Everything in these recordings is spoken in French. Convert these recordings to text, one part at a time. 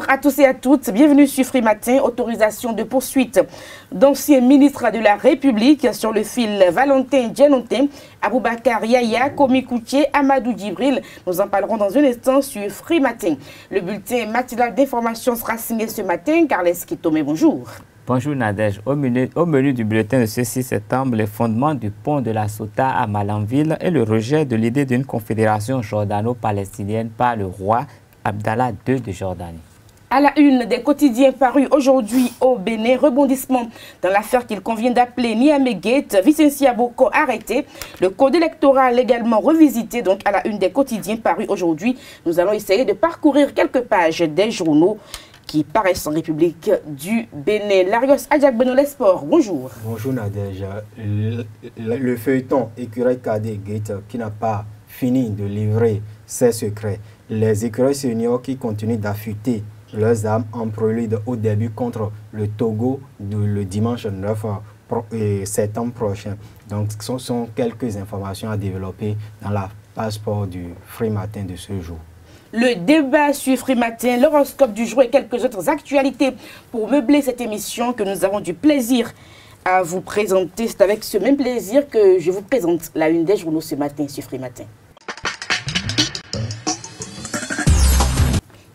à tous et à toutes, bienvenue sur Free Matin. Autorisation de poursuite d'anciens ministres de la République sur le fil Valentin Djenotin, Aboubakar Yaya, Komi Koutié, Amadou Djibril. Nous en parlerons dans un instant sur Free Matin. Le bulletin matinal d'information sera signé ce matin. Carles Kitome, bonjour. Bonjour Nadège. Au menu du bulletin de ce 6 septembre, les fondements du pont de la Ceuta à Malanville et le rejet de l'idée d'une confédération jordano-palestinienne par le roi Abdallah II de Jordanie. À la une des quotidiens parus aujourd'hui au Bénin, rebondissement dans l'affaire qu'il convient d'appeler Niamey Gate, Vicentia Boko arrêté, le code électoral également revisité. Donc à la une des quotidiens parus aujourd'hui, nous allons essayer de parcourir quelques pages des journaux qui paraissent en République du Bénin. Larios Adjak Beno Sport, bonjour. Bonjour Nadège. Le feuilleton Écureuil Cadet Gate qui n'a pas fini de livrer ses secrets. Les écureuils seniors qui continuent d'affûter leurs armes en prélude au début contre le Togo le dimanche 9 septembre prochain. Donc ce sont quelques informations à développer dans la page sport du Free Matin de ce jour. Le débat sur Free Matin, l'horoscope du jour et quelques autres actualités pour meubler cette émission que nous avons du plaisir à vous présenter. C'est avec ce même plaisir que je vous présente la une des journaux ce matin sur Free Matin.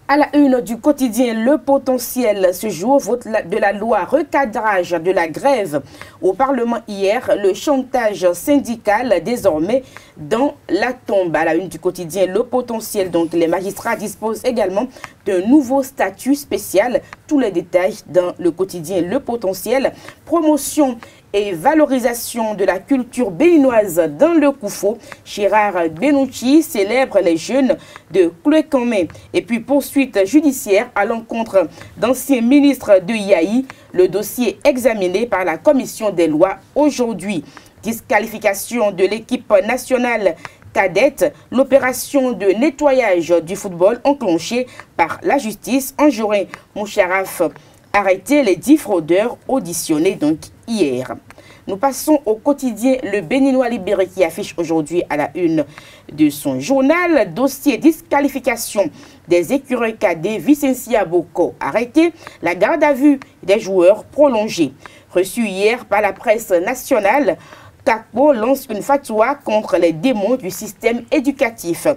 À la une du quotidien, le potentiel ce jour, vote de la loi recadrage de la grève au Parlement hier, le chantage syndical désormais dans la tombe. À la une du quotidien, le potentiel, donc les magistrats disposent également d'un nouveau statut spécial. Tous les détails dans le quotidien, le potentiel, promotion et valorisation de la culture béninoise dans le Koufo. Gérard Benouchi célèbre les jeunes de Klouekamé. Et puis poursuite judiciaire à l'encontre d'anciens ministres de Yaï. Le dossier examiné par la commission des lois aujourd'hui. Disqualification de l'équipe nationale cadette, l'opération de nettoyage du football enclenchée par la justice. Anjorin Moucharaf arrêté, les 10 fraudeurs auditionnés donc hier. Nous passons au quotidien Le Béninois Libéré qui affiche aujourd'hui à la une de son journal dossier disqualification des écureuils cadets Vicentia Boko arrêté, la garde à vue des joueurs prolongée. Reçu hier par la presse nationale, Kakbo lance une fatwa contre les démons du système éducatif.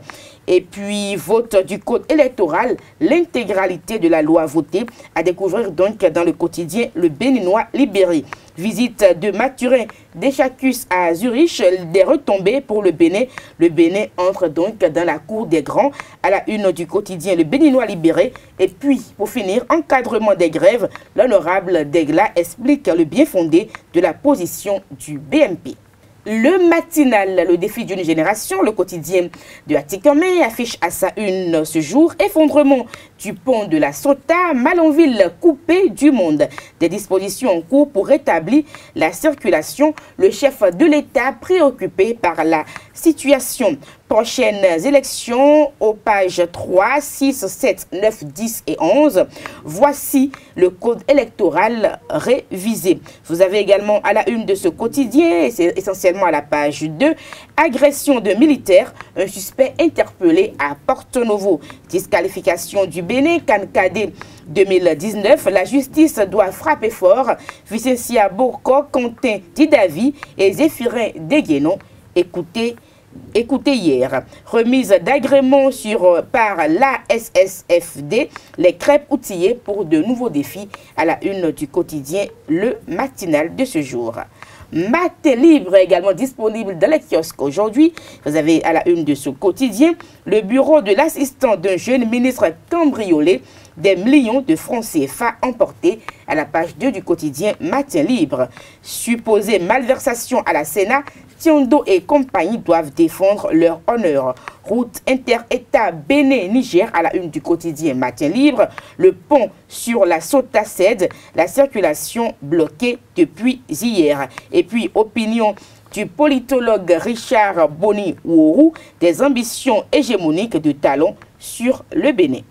Et puis, vote du code électoral, l'intégralité de la loi votée, à découvrir donc dans le quotidien Le Béninois Libéré. Visite de Mathurin d'Echacus à Zurich, des retombées pour le Bénin. Le Bénin entre donc dans la cour des grands à la une du quotidien Le Béninois Libéré. Et puis, pour finir, encadrement des grèves, l'honorable Degla explique le bien fondé de la position du BMP. Le matinal, le défi d'une génération, le quotidien de Atikamé affiche à sa une ce jour effondrement du pont de la Ceuta, Malanville coupé du monde. Des dispositions en cours pour rétablir la circulation. Le chef de l'État préoccupé par la situation. Prochaines élections aux pages 3, 6, 7, 9, 10 et 11. Voici le code électoral révisé. Vous avez également à la une de ce quotidien, et c'est essentiellement à la page 2, agression de militaires, un suspect interpellé à Porto-Novo. Disqualification du Bénin, Cancadé 2019. La justice doit frapper fort. Vicentia Boko, Quentin Didavi et Zéphirin Deguénon. Écoutez hier, remise d'agrément par la SSFD, les crêpes outillées pour de nouveaux défis à la une du quotidien Le Matinal de ce jour. Matin libre également disponible dans les kiosques aujourd'hui. Vous avez à la une de ce quotidien le bureau de l'assistant d'un jeune ministre cambriolé, des millions de francs CFA emportés à la page 2 du quotidien Matin libre. Supposée malversation à la Sénat, Tiondo et compagnie doivent défendre leur honneur. Route inter-État Bénin-Niger à la une du quotidien Matin libre. Le pont sur la Ceuta cède, la circulation bloquée depuis hier. Et puis, opinion du politologue Richard Boni Wourou, des ambitions hégémoniques de Talon sur le Bénin.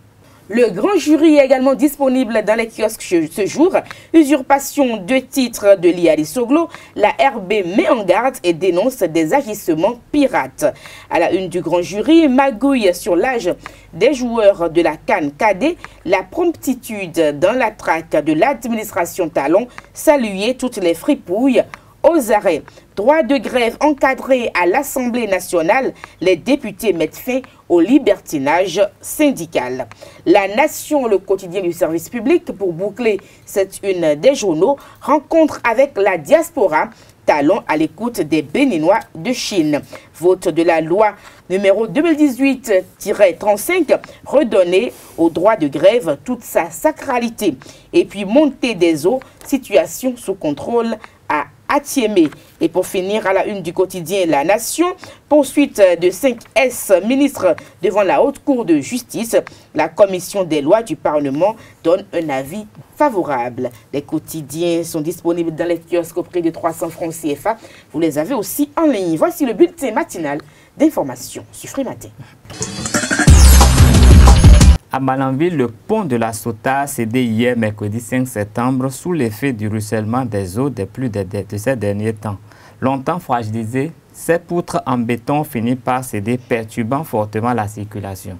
Le grand jury est également disponible dans les kiosques ce jour. Usurpation de titres de l'IAD Soglo, la RB met en garde et dénonce des agissements pirates. À la une du grand jury, magouille sur l'âge des joueurs de la CAN cadet, la promptitude dans la traque de l'administration Talon, saluer toutes les fripouilles aux arrêts. Droit de grève encadré à l'Assemblée nationale, les députés mettent fin au libertinage syndical. La Nation, le quotidien du service public, pour boucler cette une des journaux, rencontre avec la diaspora, Talon à l'écoute des Béninois de Chine. Vote de la loi numéro 2018-35, redonner au droit de grève toute sa sacralité. Et puis montée des eaux, situation sous contrôle à Atiémé. Et pour finir, à la une du quotidien La Nation, poursuite de 5S ministres devant la Haute Cour de justice. La commission des lois du Parlement donne un avis favorable. Les quotidiens sont disponibles dans les kiosques au prix de 300 francs CFA. Vous les avez aussi en ligne. Voici le bulletin matinal d'information sur Frimatin. À Malanville, le pont de la Sota a cédé hier, mercredi 5 septembre, sous l'effet du ruissellement des eaux des pluies de ces derniers temps. Longtemps fragilisé, ces poutres en béton finissent par céder, perturbant fortement la circulation.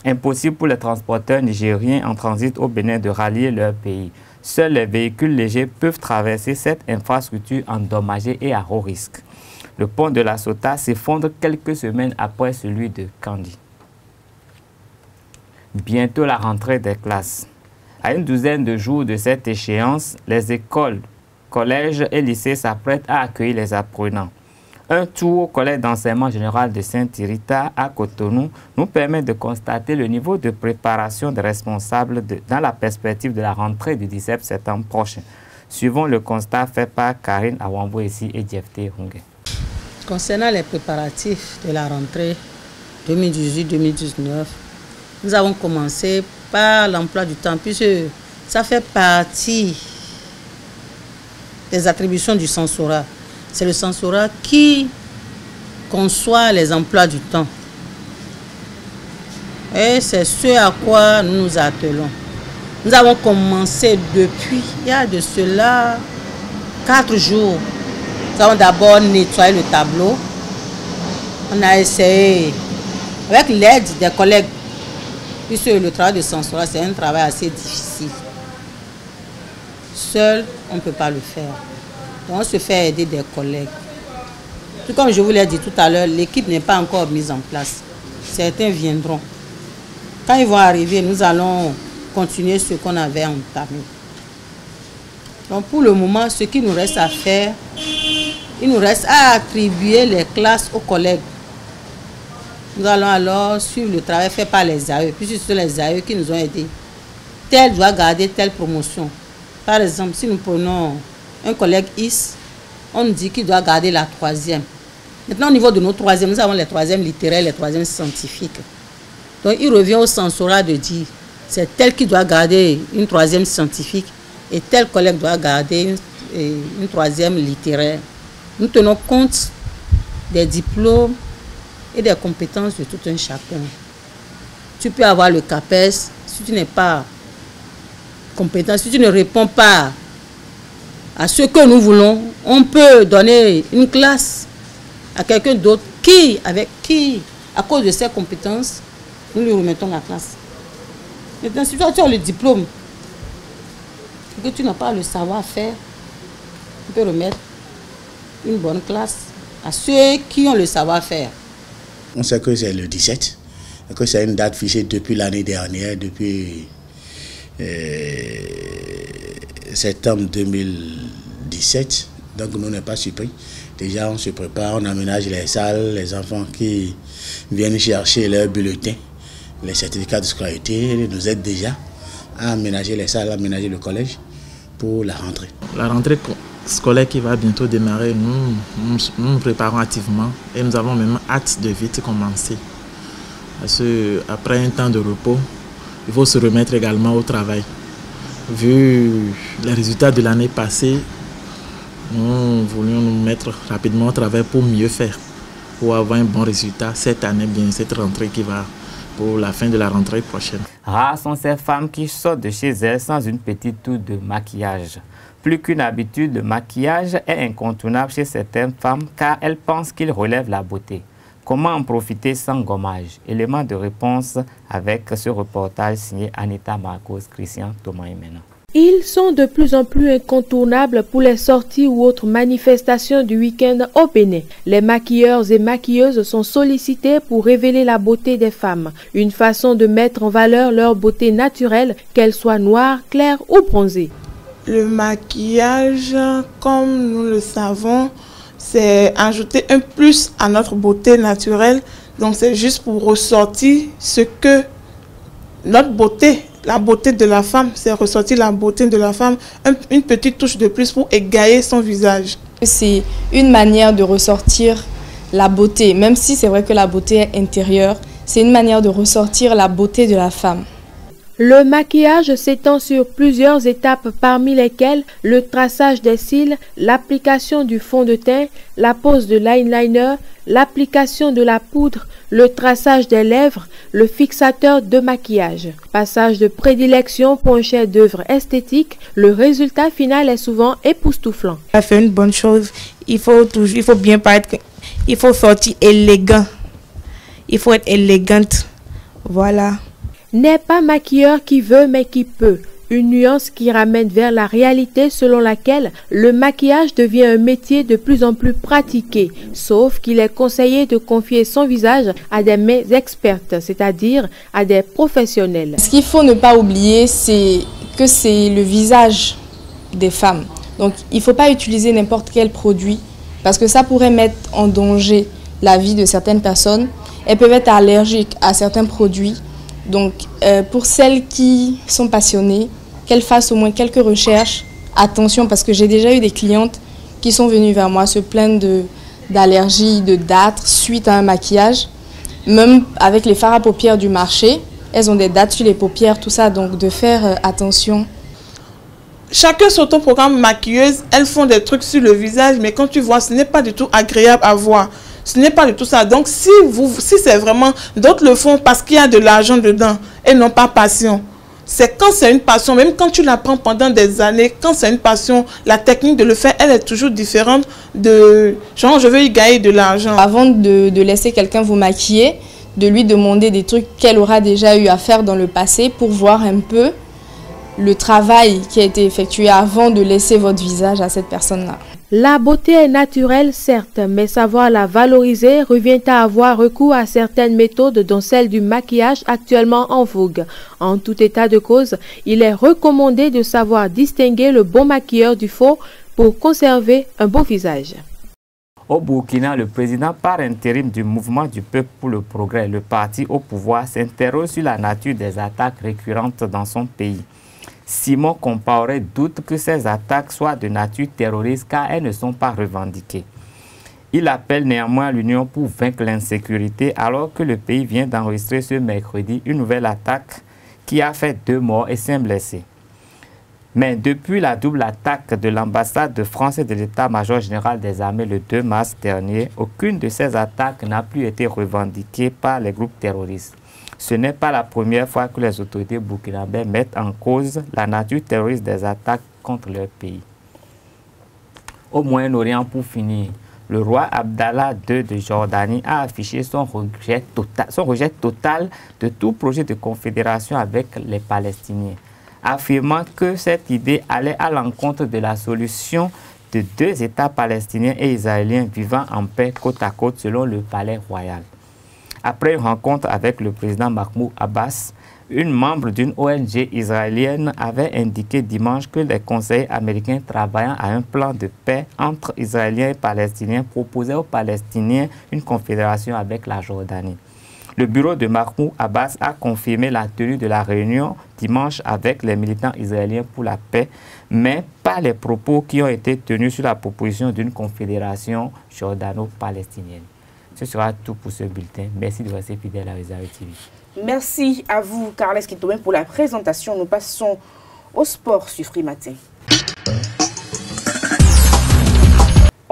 Impossible pour les transporteurs nigériens en transit au Bénin de rallier leur pays. Seuls les véhicules légers peuvent traverser cette infrastructure endommagée et à haut risque. Le pont de la Sota s'effondre quelques semaines après celui de Kandi. Bientôt la rentrée des classes. À une douzaine de jours de cette échéance, les écoles, collèges et lycées s'apprêtent à accueillir les apprenants. Un tour au collège d'enseignement général de Saint-Irita à Cotonou nous permet de constater le niveau de préparation des responsables dans la perspective de la rentrée du 17 septembre prochain. Suivons le constat fait par Karine Awambo ici et Jefté Runge. Concernant les préparatifs de la rentrée 2018-2019, nous avons commencé par l'emploi du temps, puisque ça fait partie des attributions du censorat. C'est le censorat qui conçoit les emplois du temps. Et c'est ce à quoi nous nous attelons. Nous avons commencé depuis, il y a de cela 4 jours. Nous avons d'abord nettoyé le tableau. On a essayé, avec l'aide des collègues, puisque le travail de censorat, c'est un travail assez difficile. Seul, on ne peut pas le faire. Donc, on se fait aider des collègues. Tout comme je vous l'ai dit tout à l'heure, l'équipe n'est pas encore mise en place. Certains viendront. Quand ils vont arriver, nous allons continuer ce qu'on avait entamé. Donc, pour le moment, ce qu'il nous reste à faire, il nous reste à attribuer les classes aux collègues. Nous allons alors suivre le travail fait par les AE, puisque ce sont les AE qui nous ont aidés. Tel doit garder telle promotion. Par exemple, si nous prenons un collègue IS, on nous dit qu'il doit garder la 3e. Maintenant, au niveau de nos 3e, nous avons les 3e littéraires, les 3e scientifiques. Donc, il revient au censorat de dire, c'est tel qui doit garder une 3e scientifique et tel collègue doit garder une 3e littéraire. Nous tenons compte des diplômes et des compétences de tout un chacun. Tu peux avoir le CAPES, si tu n'es pas compétent, si tu ne réponds pas à ce que nous voulons, on peut donner une classe à quelqu'un d'autre qui, à cause de ses compétences, nous lui remettons la classe. Maintenant, si toi tu as le diplôme et que tu n'as pas le savoir-faire, tu peux remettre une bonne classe à ceux qui ont le savoir-faire. On sait que c'est le 17, et que c'est une date fixée depuis l'année dernière, depuis septembre 2017. Donc nous n'est pas surpris. Déjà on se prépare, on aménage les salles, les enfants qui viennent chercher leurs bulletins, les certificats de scolarité, nous aident déjà à aménager les salles, à aménager le collège pour la rentrée. La rentrée scolaire qui va bientôt démarrer, nous nous préparons activement et nous avons même hâte de vite commencer. Parce qu'après un temps de repos, il faut se remettre également au travail. Vu les résultats de l'année passée, nous voulions nous mettre rapidement au travail pour mieux faire, pour avoir un bon résultat cette année, bien cette rentrée qui va pour la fin de la rentrée prochaine. Rares sont ces femmes qui sortent de chez elles sans une petite touche de maquillage. Plus qu'une habitude, le maquillage est incontournable chez certaines femmes car elles pensent qu'il relève la beauté. Comment en profiter sans gommage? Élément de réponse avec ce reportage signé Anita Marcos, Christian Thomas et Mena. Ils sont de plus en plus incontournables pour les sorties ou autres manifestations du week-end au Bénin. Les maquilleurs et maquilleuses sont sollicités pour révéler la beauté des femmes, une façon de mettre en valeur leur beauté naturelle, qu'elle soit noire, claire ou bronzée. Le maquillage, comme nous le savons, c'est ajouter un plus à notre beauté naturelle. Donc c'est juste pour ressortir ce que notre beauté, la beauté de la femme, c'est ressortir la beauté de la femme, une petite touche de plus pour égayer son visage. C'est une manière de ressortir la beauté, même si c'est vrai que la beauté est intérieure, c'est une manière de ressortir la beauté de la femme. Le maquillage s'étend sur plusieurs étapes parmi lesquelles le traçage des cils, l'application du fond de teint, la pose de l'eyeliner, l'application de la poudre, le traçage des lèvres, le fixateur de maquillage. Passage de prédilection pour un chef-d'œuvre esthétique, le résultat final est souvent époustouflant. Ça fait une bonne chose, il faut bien paraître, il faut sortir élégant, il faut être élégante, voilà. N'est pas maquilleur qui veut mais qui peut. Une nuance qui ramène vers la réalité selon laquelle le maquillage devient un métier de plus en plus pratiqué, sauf qu'il est conseillé de confier son visage à des mains expertes, c'est-à-dire à des professionnels. Ce qu'il faut ne pas oublier, c'est que c'est le visage des femmes. Donc il ne faut pas utiliser n'importe quel produit parce que ça pourrait mettre en danger la vie de certaines personnes. Elles peuvent être allergiques à certains produits. Donc, pour celles qui sont passionnées, qu'elles fassent au moins quelques recherches. Attention, parce que j'ai déjà eu des clientes qui sont venues vers moi se plaindre d'allergies, de dartres suite à un maquillage. Même avec les fards à paupières du marché, elles ont des dartres sur les paupières, tout ça, donc de faire attention. Chacun sur ton programme maquilleuse, elles font des trucs sur le visage, mais quand tu vois, ce n'est pas du tout agréable à voir. Ce n'est pas du tout ça. Donc, si c'est vraiment... D'autres le font parce qu'il y a de l'argent dedans et non pas passion. C'est quand c'est une passion, même quand tu l'apprends pendant des années, quand c'est une passion, la technique de le faire, elle est toujours différente de... Genre, je veux y gagner de l'argent. Avant de laisser quelqu'un vous maquiller, de lui demander des trucs qu'elle aura déjà eu à faire dans le passé pour voir un peu le travail qui a été effectué avant de laisser votre visage à cette personne-là. La beauté est naturelle, certes, mais savoir la valoriser revient à avoir recours à certaines méthodes, dont celle du maquillage actuellement en vogue. En tout état de cause, il est recommandé de savoir distinguer le bon maquilleur du faux pour conserver un beau visage. Au Burkina, le président par intérim du Mouvement du Peuple pour le Progrès, le parti au pouvoir, s'interroge sur la nature des attaques récurrentes dans son pays. Simon Compaoré doute que ces attaques soient de nature terroriste car elles ne sont pas revendiquées. Il appelle néanmoins l'Union pour vaincre l'insécurité alors que le pays vient d'enregistrer ce mercredi une nouvelle attaque qui a fait 2 morts et 5 blessés. Mais depuis la double attaque de l'ambassade de France et de l'état-major général des armées le 2 mars dernier, aucune de ces attaques n'a plus été revendiquée par les groupes terroristes. Ce n'est pas la première fois que les autorités burkinabées mettent en cause la nature terroriste des attaques contre leur pays. Au Moyen-Orient, pour finir, le roi Abdallah II de Jordanie a affiché son rejet total de tout projet de confédération avec les Palestiniens, affirmant que cette idée allait à l'encontre de la solution de 2 États palestiniens et israéliens vivant en paix côte à côte selon le palais royal. Après une rencontre avec le président Mahmoud Abbas, une membre d'une ONG israélienne avait indiqué dimanche que les conseillers américains travaillant à un plan de paix entre Israéliens et Palestiniens proposaient aux Palestiniens une confédération avec la Jordanie. Le bureau de Mahmoud Abbas a confirmé la tenue de la réunion dimanche avec les militants israéliens pour la paix, mais pas les propos qui ont été tenus sur la proposition d'une confédération jordano-palestinienne. Ce sera tout pour ce bulletin. Merci de rester fidèle à Réserve TV. Merci à vous, Carles Kitoben, pour la présentation. Nous passons au sport sur Free Matin.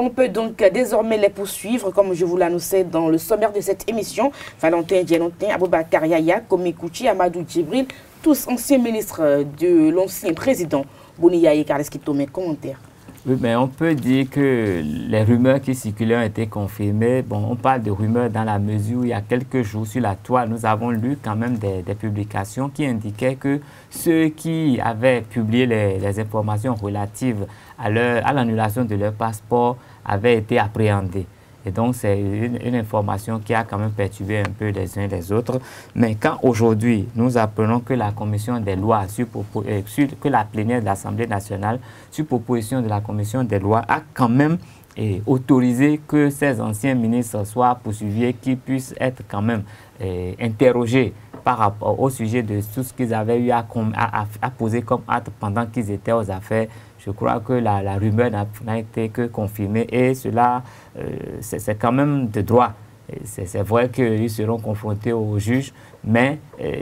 On peut donc désormais les poursuivre, comme je vous l'annonçais dans le sommaire de cette émission. Valentin Djenontin, Aboubakar Yaya, Komi Kouchi, Amadou Djibril, tous anciens ministres de l'ancien président Boniya et Carles Kitome. Commentaire. Oui, mais on peut dire que les rumeurs qui circulaient ont été confirmées. Bon, on parle de rumeurs dans la mesure où il y a quelques jours sur la toile, nous avons lu quand même des publications qui indiquaient que ceux qui avaient publié les informations relatives à l'annulation de leur passeport avaient été appréhendés. Et donc, c'est une information qui a quand même perturbé un peu les uns les autres. Mais quand aujourd'hui, nous apprenons que la commission des lois, que la plénière de l'Assemblée nationale, sur proposition de la commission des lois, a quand même autorisé que ces anciens ministres soient poursuivis et qu'ils puissent être quand même interrogés par rapport au sujet de tout ce qu'ils avaient eu à poser comme acte pendant qu'ils étaient aux affaires. Je crois que la rumeur n'a été que confirmée et cela, c'est quand même de droit. C'est vrai qu'ils seront confrontés aux juges, mais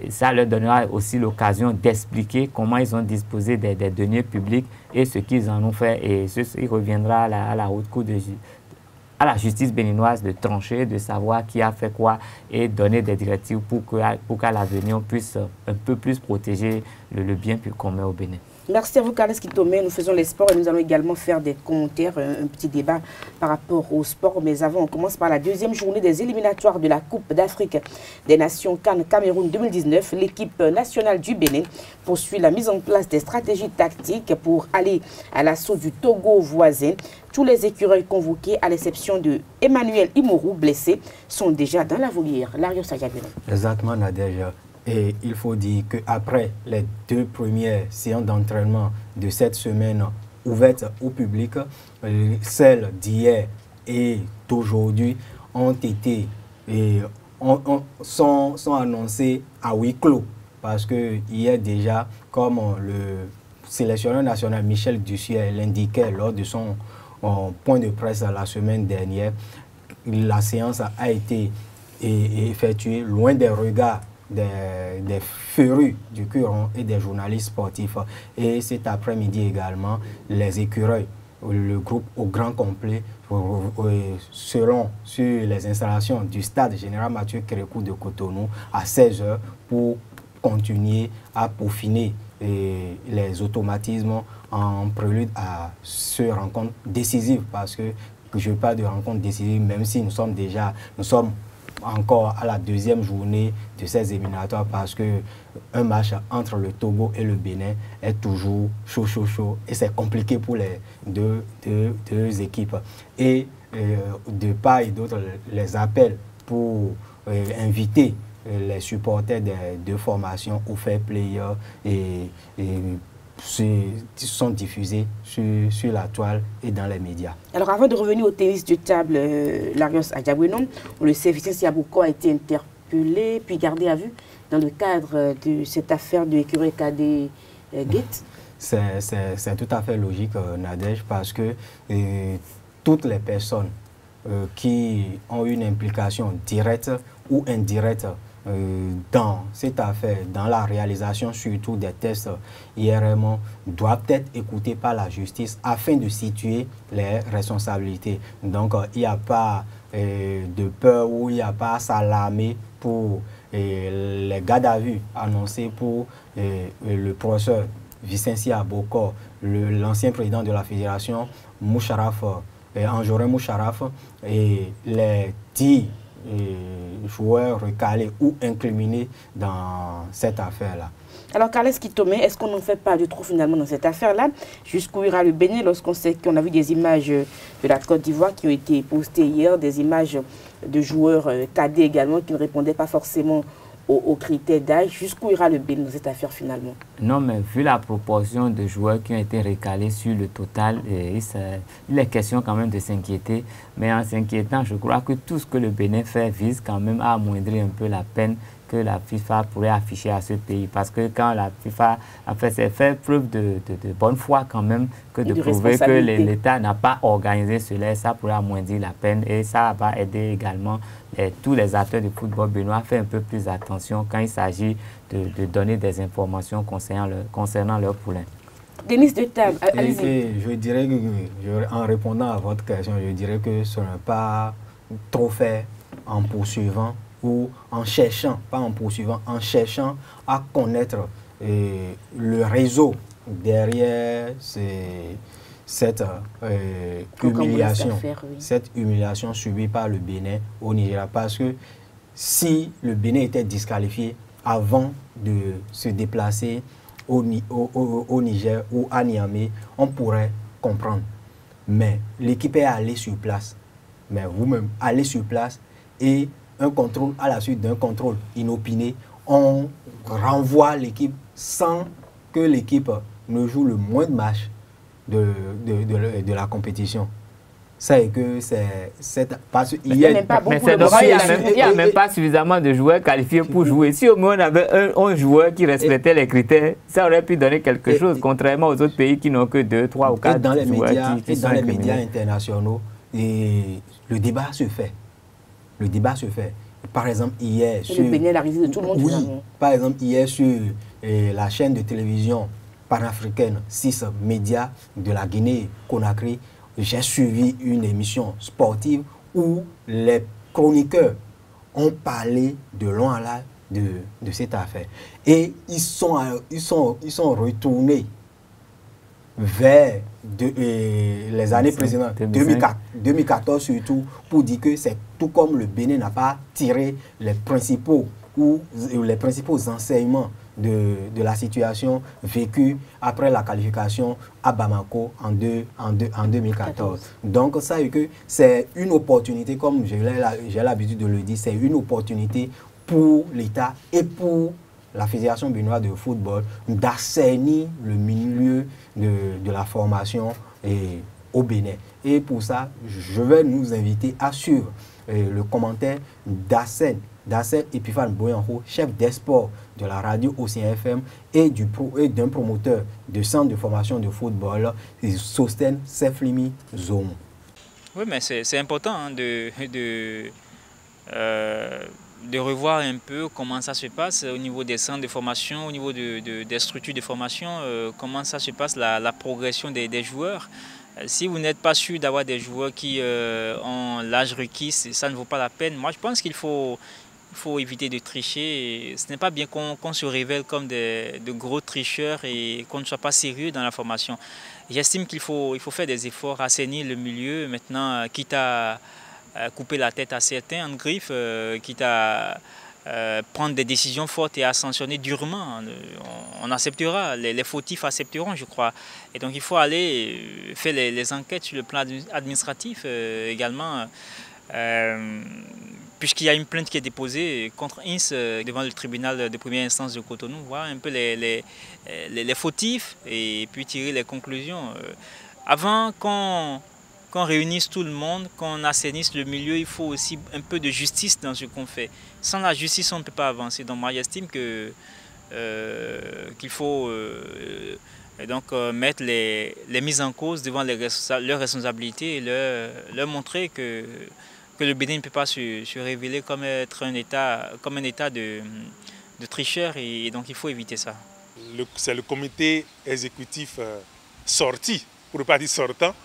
ça leur donnera aussi l'occasion d'expliquer comment ils ont disposé des deniers publics et ce qu'ils en ont fait. Et il reviendra à la haute cour à la justice béninoise de trancher, de savoir qui a fait quoi et donner des directives pour qu'à l'avenir on puisse un peu plus protéger le bien commun au Bénin. Merci à vous, Carles Kitome. Nous faisons les sports et nous allons également faire des commentaires, un petit débat par rapport au sport. Mais avant, on commence par la deuxième journée des éliminatoires de la Coupe d'Afrique des Nations CAN Cameroun 2019. L'équipe nationale du Bénin poursuit la mise en place des stratégies tactiques pour aller à l'assaut du Togo voisin. Tous les écureuils convoqués, à l'exception de Emmanuel Imourou, blessé, sont déjà dans la volière. Larios Adjabino. Exactement, Nadège. Et il faut dire qu'après les 2 premières séances d'entraînement de cette semaine ouvertes au public, celles d'hier et d'aujourd'hui ont été sont annoncées à huis clos. Parce que hier déjà, comme le sélectionneur national Michel Dussier l'indiquait lors de son point de presse la semaine dernière, la séance a été effectuée loin des regards des férus du courant et des journalistes sportifs. Et cet après-midi également, les écureuils, le groupe au grand complet, seront sur les installations du stade général Mathieu Kérékou de Cotonou à 16h pour continuer à peaufiner les automatismes en prélude à ce rencontre décisive, parce que je parle de rencontre décisive même si nous sommes encore à la deuxième journée de ces éliminatoires, parce que un match entre le Togo et le Bénin est toujours chaud et c'est compliqué pour les deux équipes. Et de part et d'autre, les appels pour inviter les supporters des 2 formations au fair play sont diffusés sur la toile et dans les médias. Alors avant de revenir au tennis de table, Larios Adjabino, le service Siabouko a été interpellé puis gardé à vue dans le cadre de cette affaire de l'écurie Cadet Gate. C'est tout à fait logique, Nadège, parce que toutes les personnes qui ont une implication directe ou indirecte dans cette affaire, dans la réalisation surtout des tests IRM, doivent être écoutés par la justice afin de situer les responsabilités. Donc il n'y a pas de peur ou il n'y a pas à s'alarmer pour les gardes à vue annoncés pour le professeur Vicenci Abokor, l'ancien président de la fédération Moucharaf, Anjorin Moucharaf, et les 10 joueurs recalés ou incriminés dans cette affaire-là. Alors, Carles Kitome, est-ce qu'on n'en fait pas de trop finalement dans cette affaire-là? Jusqu'où ira le Bénin lorsqu'on sait qu'on a vu des images de la Côte d'Ivoire qui ont été postées hier, des images de joueurs cadets également qui ne répondaient pas forcément aux critères d'âge. Jusqu'où ira le Bénin dans cette affaire finalement? Non, mais vu la proportion de joueurs qui ont été recalés sur le total, il est question quand même de s'inquiéter. Mais en s'inquiétant, je crois que tout ce que le Bénin fait vise quand même à amoindrir un peu la peine que la FIFA pourrait afficher à ce pays. Parce que quand la FIFA a fait preuve de bonne foi quand même, que de prouver que l'État n'a pas organisé cela, ça pourrait amoindrir la peine et ça va aider également tous les acteurs du football béninois à faire un peu plus attention quand il s'agit de donner des informations concernant leur poulain. Tennis de table, allez-y. Et je dirais que, en répondant à votre question, je dirais que ce n'est pas trop fait en poursuivant ou en cherchant, pas en poursuivant, en cherchant à connaître le réseau derrière cette humiliation, cette humiliation subie par le Bénin au Nigeria. Parce que si le Bénin était disqualifié avant de se déplacer au Niger ou à Niamey, on pourrait comprendre. Mais l'équipe est allée sur place. Mais vous-même, allez sur place et un contrôle à la suite d'un contrôle inopiné, on renvoie l'équipe sans que l'équipe ne joue le moindre match de la compétition. C'est que c'est parce qu'il y a même pas suffisamment de joueurs qualifiés pour jouer. Si au moins on avait un joueur qui respectait les critères, ça aurait pu donner quelque chose, contrairement aux autres pays qui n'ont que 2, 3 ou 4 dans les joueurs dans les médias internationaux, le débat se fait. Le débat se fait. Par exemple, hier sur... Le Bénin, la risée de tout le monde. Oui, par exemple, hier sur la chaîne de télévision panafricaine 6 médias de la Guinée-Conakry, j'ai suivi une émission sportive où les chroniqueurs ont parlé de long à large de cette affaire. Et ils sont retournés vers les années précédentes, 2014 surtout, pour dire que c'est tout comme le Bénin n'a pas tiré les principaux enseignements de la situation vécue après la qualification à Bamako en 2014. Donc ça veut dire que c'est une opportunité, comme j'ai l'habitude de le dire, c'est une opportunité pour l'État et pour la Fédération béninoise de football d'assainir le milieu de la formation au Bénin. Et pour ça, je vais nous inviter à suivre le commentaire d'Assène Epiphane Boyanho, chef des sports de la radio Océan FM et d'un promoteur de centre de formation de football, Sosten Seflimi Zomo. Oui, mais c'est important hein, de revoir un peu comment ça se passe au niveau des centres de formation, au niveau des structures de formation, comment ça se passe, la progression des joueurs. Si vous n'êtes pas sûr d'avoir des joueurs qui ont l'âge requis, ça ne vaut pas la peine. Moi, je pense qu'il faut éviter de tricher. Ce n'est pas bien qu'on se révèle comme de gros tricheurs et qu'on ne soit pas sérieux dans la formation. J'estime qu'il faut faire des efforts, assainir le milieu. Maintenant, quitte à couper la tête à certains en griffe, quitte à prendre des décisions fortes et à sanctionner durement. On acceptera, les fautifs accepteront, je crois. Et donc il faut aller faire les enquêtes sur le plan administratif également, puisqu'il y a une plainte qui est déposée contre INS devant le tribunal de première instance de Cotonou, voir un peu les fautifs et puis tirer les conclusions. Avant qu'on réunisse tout le monde, qu'on assainisse le milieu, il faut aussi un peu de justice dans ce qu'on fait. Sans la justice, on ne peut pas avancer. Donc moi, j'estime qu'il faut donc, mettre les mises en cause devant leurs responsabilités et leur montrer que le Bénin ne peut pas se révéler comme être un État de tricheurs, et donc il faut éviter ça. C'est le comité exécutif sorti, pour ne pas dire sortant,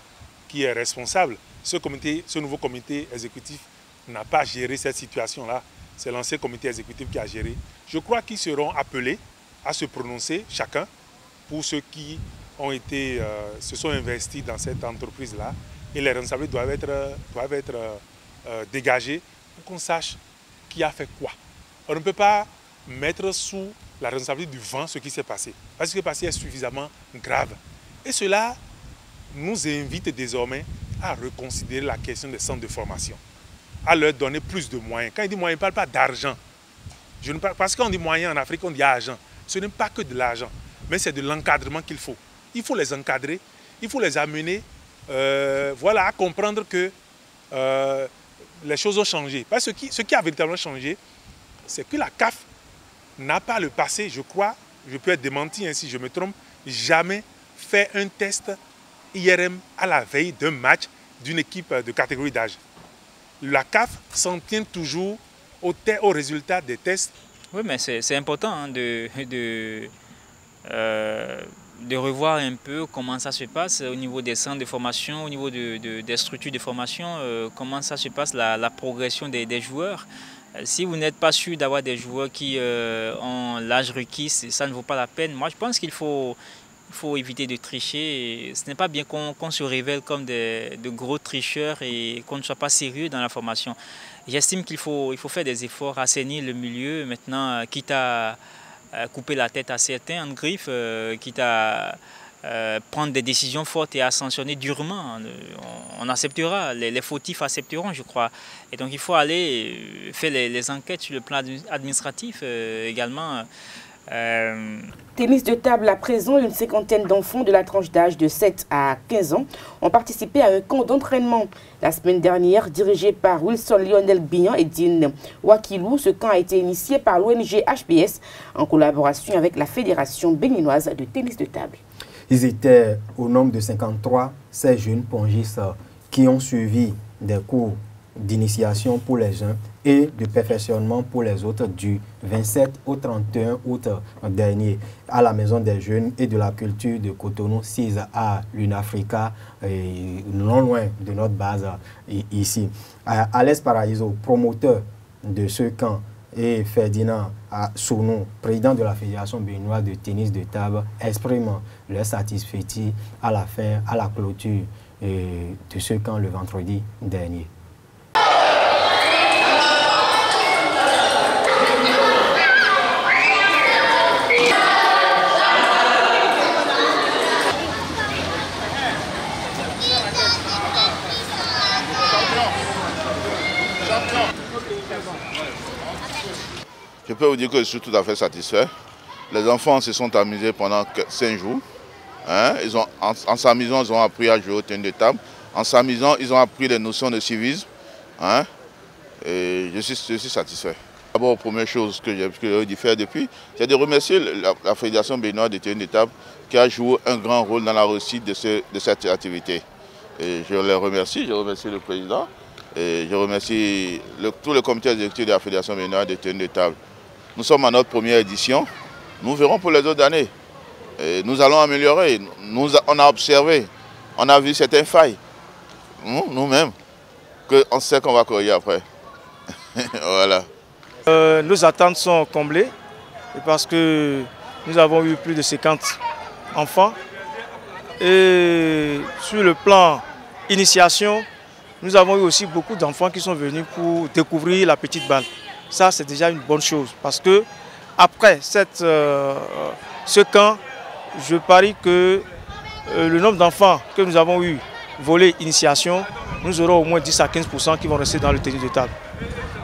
qui est responsable. Ce nouveau comité exécutif n'a pas géré cette situation-là. C'est l'ancien comité exécutif qui a géré. Je crois qu'ils seront appelés à se prononcer, chacun, pour ceux qui se sont investis dans cette entreprise-là. Et les responsabilités doivent être dégagés pour qu'on sache qui a fait quoi. On ne peut pas mettre sous la responsabilité du vent ce qui s'est passé. Parce que ce qui s'est passé est suffisamment grave. Et cela nous invite désormais à reconsidérer la question des centres de formation, à leur donner plus de moyens. Quand il dit moyens, il ne parle pas d'argent. Parce qu'on dit moyens en Afrique, on dit argent. Ce n'est pas que de l'argent, mais c'est de l'encadrement qu'il faut. Il faut les encadrer, il faut les amener à comprendre que les choses ont changé. Parce que ce qui a véritablement changé, c'est que la CAF n'a pas le passé, je crois, je peux être démenti si je me trompe, jamais fait un test IRM à la veille d'un match d'une équipe de catégorie d'âge. La CAF s'en tient toujours au résultat des tests. Oui, mais c'est important hein, de revoir un peu comment ça se passe au niveau des centres de formation, au niveau des structures de formation, comment ça se passe la progression des joueurs. Si vous n'êtes pas sûr d'avoir des joueurs qui ont l'âge requis, ça ne vaut pas la peine. Moi, je pense qu'il faut éviter de tricher. Ce n'est pas bien qu'on se révèle comme de gros tricheurs et qu'on ne soit pas sérieux dans la formation. J'estime qu'il faut faire des efforts, assainir le milieu. Maintenant, quitte à couper la tête à certains en griffe, quitte à prendre des décisions fortes et à sanctionner durement. On acceptera, les fautifs accepteront, je crois. Et donc il faut aller faire les enquêtes sur le plan administratif également. Tennis de table à présent, une cinquantaine d'enfants de la tranche d'âge de 7 à 15 ans ont participé à un camp d'entraînement la semaine dernière dirigé par Wilson Lionel Bignan et Dean Wakilou. Ce camp a été initié par l'ONG HPS en collaboration avec la Fédération béninoise de tennis de table. Ils étaient au nombre de 53, ces jeunes pongistes qui ont suivi des cours d'initiation pour les uns et de perfectionnement pour les autres du 27 au 31 août dernier à la Maison des Jeunes et de la Culture de Cotonou 6 à l'UNAFRICA, non loin de notre base ici. Alex Paraíso, promoteur de ce camp, et Ferdinand Sounou, président de la Fédération béninoise de tennis de table, expriment leur satisfaction à la fin, à la clôture de ce camp le vendredi dernier. Je peux vous dire que je suis tout à fait satisfait. Les enfants se sont amusés pendant 5 jours. En s'amusant, ils ont appris à jouer au tennis de table. En s'amusant, ils ont appris les notions de civisme. Et je suis satisfait. D'abord, première chose que j'ai dû faire depuis, c'est de remercier la Fédération béninoise de tennis de table qui a joué un grand rôle dans la réussite de cette activité. Et je les remercie, je remercie le président et je remercie tout le comité exécutif de la Fédération béninoise de tennis de table. Nous sommes à notre première édition, nous verrons pour les autres années. Et nous allons améliorer, on a observé, on a vu certaines failles, nous-mêmes, qu'on sait qu'on va corriger après. Voilà. Nos attentes sont comblées parce que nous avons eu plus de 50 enfants. Et sur le plan initiation, nous avons eu aussi beaucoup d'enfants qui sont venus pour découvrir la petite balle. Ça, c'est déjà une bonne chose parce que après ce camp, je parie que le nombre d'enfants que nous avons eu volet initiation, nous aurons au moins 10 à 15% qui vont rester dans le tennis de table.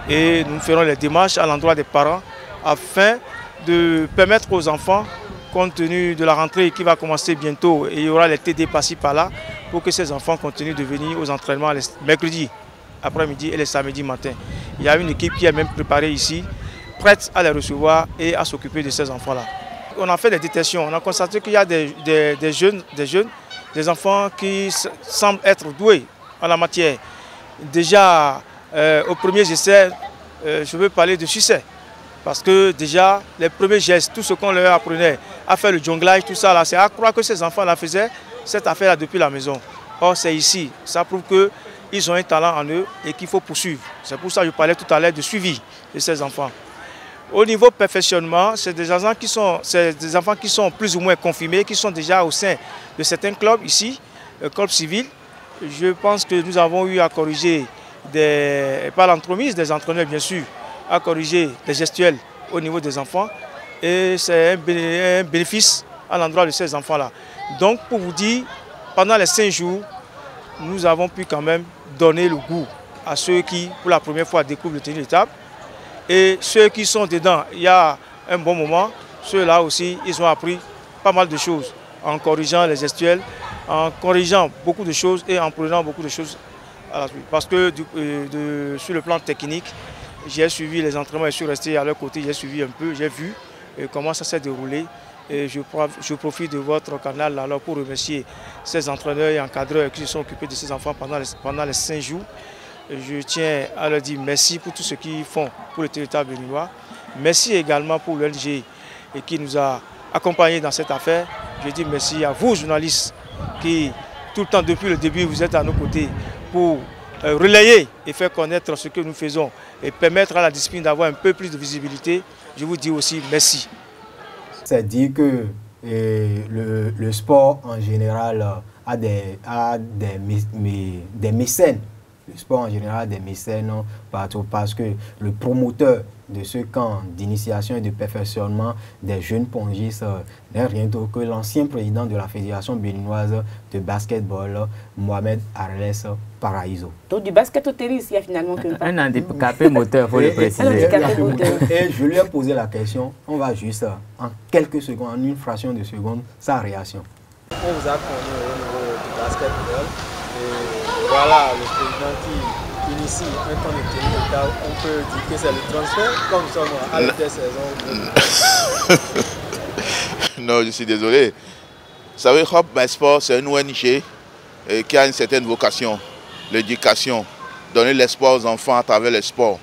Et nous ferons les démarches à l'endroit des parents afin de permettre aux enfants, compte tenu de la rentrée qui va commencer bientôt, et il y aura les TD par-ci par-là, pour que ces enfants continuent de venir aux entraînements les mercredis après-midi et les samedis matin. Il y a une équipe qui est même préparée ici, prête à les recevoir et à s'occuper de ces enfants-là. On a fait des détections, on a constaté qu'il y a des enfants qui semblent être doués en la matière. Déjà, au premier essai, je veux parler de succès. Parce que déjà, les premiers gestes, tout ce qu'on leur apprenait, à faire le jonglage, tout ça, c'est à croire que ces enfants-là faisaient cette affaire-là depuis la maison. Or, c'est ici. Ça prouve qu'ils ont un talent en eux et qu'il faut poursuivre. C'est pour ça que je parlais tout à l'heure de suivi de ces enfants. Au niveau perfectionnement, c'est des enfants qui sont plus ou moins confirmés, qui sont déjà au sein de certains clubs ici, clubs civils. Je pense que nous avons eu à corriger, par l'entremise des entraîneurs bien sûr, à corriger les gestuels au niveau des enfants. Et c'est un bénéfice à l'endroit de ces enfants-là. Donc pour vous dire, pendant les 5 jours, nous avons pu quand même donner le goût à ceux qui, pour la première fois, découvrent le tennis de table. Et ceux qui sont dedans, il y a un bon moment, ceux-là aussi, ils ont appris pas mal de choses en corrigeant les gestuels, en corrigeant beaucoup de choses et en prenant beaucoup de choses à la suite. Parce que sur le plan technique, j'ai suivi les entraînements et je suis resté à leur côté, j'ai suivi un peu, j'ai vu comment ça s'est déroulé. Et je profite de votre canal alors pour remercier ces entraîneurs et encadreurs qui se sont occupés de ces enfants pendant les 5 jours. Je tiens à leur dire merci pour tout ce qu'ils font pour le territoire béninois. Merci également pour l'ONG qui nous a accompagnés dans cette affaire. Je dis merci à vous, journalistes, qui tout le temps, depuis le début, vous êtes à nos côtés pour relayer et faire connaître ce que nous faisons et permettre à la discipline d'avoir un peu plus de visibilité. Je vous dis aussi merci. C'est dire que le sport en général a des mécènes. Le sport en général a des mécènes partout parce que le promoteur de ce camp d'initiation et de perfectionnement des jeunes pongistes n'est rien d'autre que l'ancien président de la Fédération béninoise de basketball, Mohamed Arles Paraíso. Donc du basket au tennis, il y a finalement que un handicapé moteur, il faut le préciser. Et je lui ai posé la question, on va juste en quelques secondes, en une fraction de seconde, sa réaction. On vous a connu au niveau du basketball. Et voilà, le président qui initie un temps de tennis de table, on peut dire que c'est le transfert, comme nous sommes à l'intersaison. Non, je suis désolé. Vous savez, Hub My Sport, c'est une ONG qui a une certaine vocation, l'éducation, donner l'espoir aux enfants à travers le sport.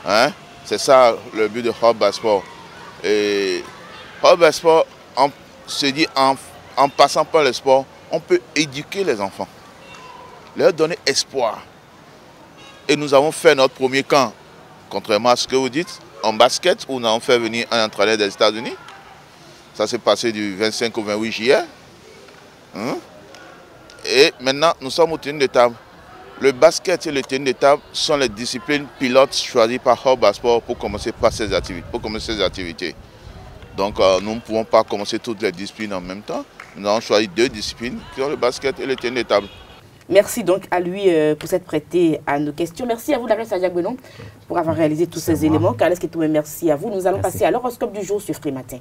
Hein? C'est ça le but de Hub My Sport. Et Hub My Sport, on se dit en passant par le sport, on peut éduquer les enfants, leur donner espoir. Et nous avons fait notre premier camp, contrairement à ce que vous dites, en basket, où nous avons fait venir un entraîneur des États-Unis. Ça s'est passé du 25 au 28 juillet. Et maintenant, nous sommes au tennis de table. Le basket et le tennis de table sont les disciplines pilotes choisies par Hub My Sport pour commencer ces activités. Donc, nous ne pouvons pas commencer toutes les disciplines en même temps. Nous avons choisi 2 disciplines qui sont le basket et le tennis de table. Merci donc à lui pour s'être prêté à nos questions. Merci à vous, Darius Adjagbenon, pour avoir réalisé tous ces éléments. Carles Ketoué, merci à vous. Nous allons passer à l'horoscope du jour sur Free Matin.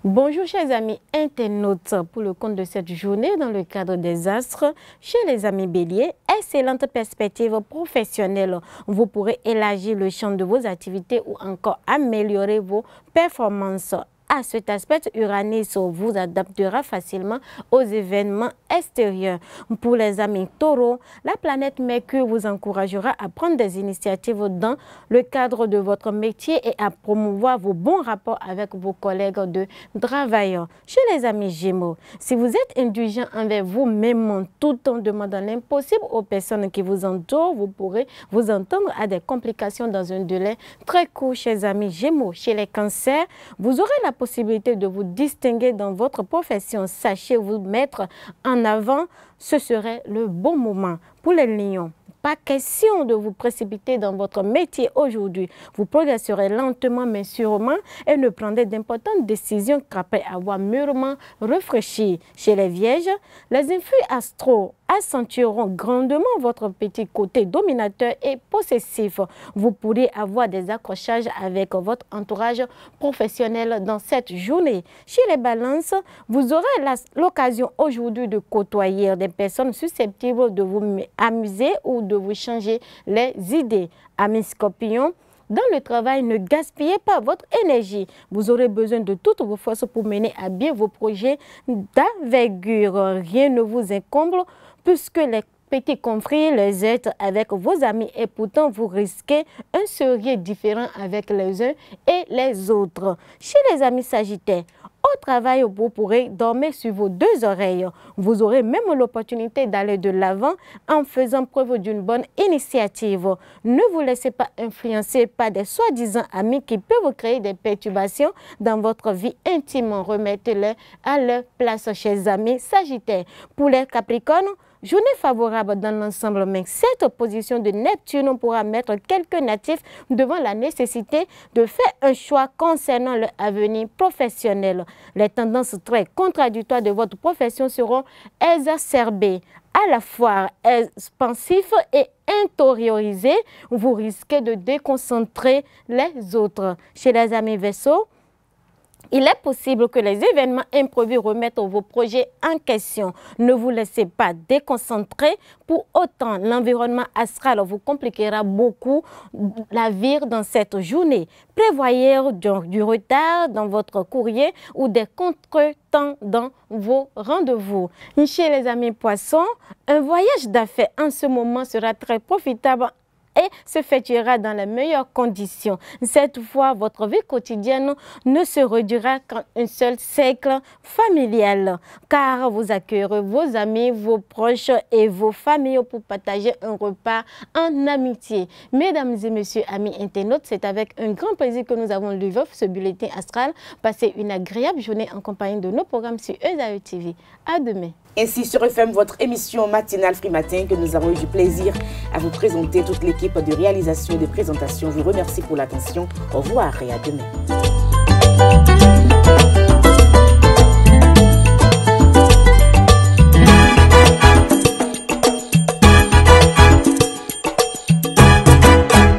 Bonjour chers amis internautes, pour le compte de cette journée dans le cadre des astres, chez les amis béliers, excellente perspective professionnelle. Vous pourrez élargir le champ de vos activités ou encore améliorer vos performances. À cet aspect, Uranus vous adaptera facilement aux événements extérieurs. Pour les amis taureaux, la planète Mercure vous encouragera à prendre des initiatives dans le cadre de votre métier et à promouvoir vos bons rapports avec vos collègues de travail. Chez les amis Gémeaux, si vous êtes indulgent envers vous-même tout en demandant l'impossible aux personnes qui vous entourent, vous pourrez vous entendre à des complications dans un délai très court. Chez amis Gémeaux, chez les cancers, vous aurez la possibilité de vous distinguer dans votre profession. Sachez vous mettre en avant, ce serait le bon moment. Pour les lions, pas question de vous précipiter dans votre métier aujourd'hui. Vous progresserez lentement mais sûrement et ne prendrez d'importantes décisions qu'après avoir mûrement réfléchi. Chez les vierges, les influx astraux accentueront grandement votre petit côté dominateur et possessif. Vous pourrez avoir des accrochages avec votre entourage professionnel dans cette journée. Chez les balances, vous aurez l'occasion aujourd'hui de côtoyer des personnes susceptibles de vous amuser ou de vous changer les idées. Amis scorpions, dans le travail, ne gaspillez pas votre énergie. Vous aurez besoin de toutes vos forces pour mener à bien vos projets d'envergure. Rien ne vous incombe puisque les petits conflits les êtes avec vos amis et pourtant vous risquez un sérieux différent avec les uns et les autres. Chez les amis sagittaires, au travail, vous pourrez dormir sur vos 2 oreilles. Vous aurez même l'opportunité d'aller de l'avant en faisant preuve d'une bonne initiative. Ne vous laissez pas influencer par des soi-disant amis qui peuvent créer des perturbations dans votre vie intime. Remettez-les à leur place, chers amis sagittaires. Pour les capricornes, journée favorable dans l'ensemble, mais cette opposition de Neptune pourra mettre quelques natifs devant la nécessité de faire un choix concernant leur avenir professionnel. Les tendances très contradictoires de votre profession seront exacerbées. À la fois expansif et intériorisé, vous risquez de déconcentrer les autres. Chez les amis Verseaux, il est possible que les événements imprévus remettent vos projets en question. Ne vous laissez pas déconcentrer. Pour autant, l'environnement astral vous compliquera beaucoup la vie dans cette journée. Prévoyez du retard dans votre courrier ou des contretemps dans vos rendez-vous. Chez les amis poissons, un voyage d'affaires en ce moment sera très profitable et se fêtera dans les meilleures conditions. Cette fois, votre vie quotidienne ne se réduira qu'en un seul cercle familial, car vous accueillerez vos amis, vos proches et vos familles pour partager un repas en amitié. Mesdames et messieurs, amis internautes, c'est avec un grand plaisir que nous avons lu ce bulletin astral. Passez une agréable journée en compagnie de nos programmes sur ESAE TV. À demain. Ainsi sur FM, votre émission matinale Free Matin que nous avons eu du plaisir à vous présenter. Toute l'équipe de réalisation et de présentation vous remercie pour l'attention. Au revoir et à demain.